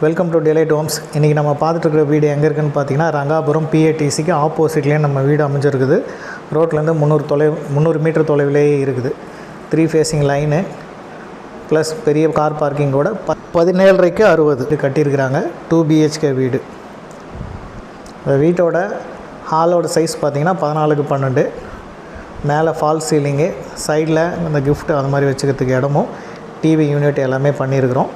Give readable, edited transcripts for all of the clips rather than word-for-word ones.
Welcome to delight Holmes. இன்றைக்கி நம்ம பார்த்துட்டு வீடு எங்கே இருக்குதுன்னு பார்த்தீங்கன்னா ரங்காபுரம் பிஏடிசிக்கு ஆப்போசிட்லேயே நம்ம வீடு அமைஞ்சிருக்குது. ரோட்லேருந்து 300 மீட்டர் தொலைவிலேயே இருக்குது. 3 ஃபேஸிங் லைனு ப்ளஸ் பெரிய கார் பார்க்கிங்கோட 17.5க்கு 60 கட்டியிருக்கிறாங்க. 2 BHK வீடு. இந்த வீட்டோட ஹாலோட சைஸ் பார்த்திங்கன்னா 14க்கு 12. மேலே ஃபால் சீலிங்கு, சைடில் இந்த கிஃப்ட் அது மாதிரி வச்சுக்கிறதுக்கு இடமும், டிவி யூனிட் எல்லாமே பண்ணியிருக்கிறோம்.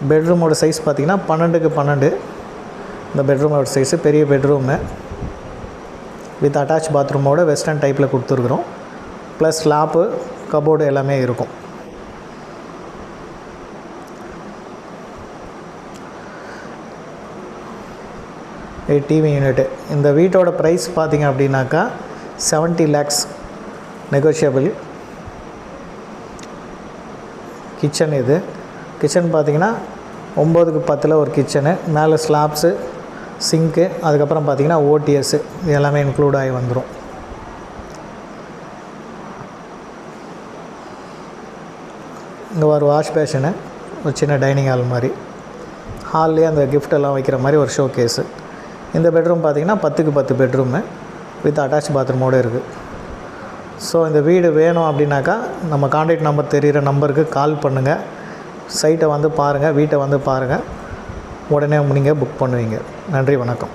பெட்ரூமோட சைஸ் பார்த்திங்கன்னா 12க்கு 12. இந்த பெட்ரூமோட சைஸு பெரிய பெட்ரூமு வித் அட்டாச் பாத்ரூமோட வெஸ்டர்ன் டைப்பில் கொடுத்துருக்குறோம். ப்ளஸ் ஸ்லாப்பு, கபோர்டு எல்லாமே இருக்கும். TV unit. இந்த வீட்டோட ப்ரைஸ் பார்த்திங்க அப்படின்னாக்கா 70 lakhs நெகோஷியபிள். கிச்சன் இது. கிச்சன் பார்த்திங்கன்னா 9க்கு 10 ஒரு கிச்சனு, மேலே ஸ்லாப்ஸு, சிங்க்கு, அதுக்கப்புறம் பார்த்திங்கன்னா ஓடிஎஸ்ஸு இது எல்லாமே இன்க்ளூட் ஆகி வந்துடும். இங்கே ஒரு வாஷ் பேஷனு, ஒரு சின்ன டைனிங் ஹால் மாதிரி, ஹால்லேயே அந்த கிஃப்டெல்லாம் வைக்கிற மாதிரி ஒரு ஷோ கேஸு. இந்த பெட்ரூம் பார்த்திங்கன்னா 10க்கு 10 பெட்ரூமு வித் அட்டாச் பாத்ரூமோடு இருக்குது. ஸோ இந்த வீடு வேணும் அப்படின்னாக்கா நம்ம கான்டாக்ட் நம்பர் தெரிகிற நம்பருக்கு கால் பண்ணுங்கள். சைட்டை வந்து பாருங்கள், வீட்டை வந்து பாருங்கள், உடனே நீங்கள் புக் பண்ணுவீங்க. நன்றி, வணக்கம்.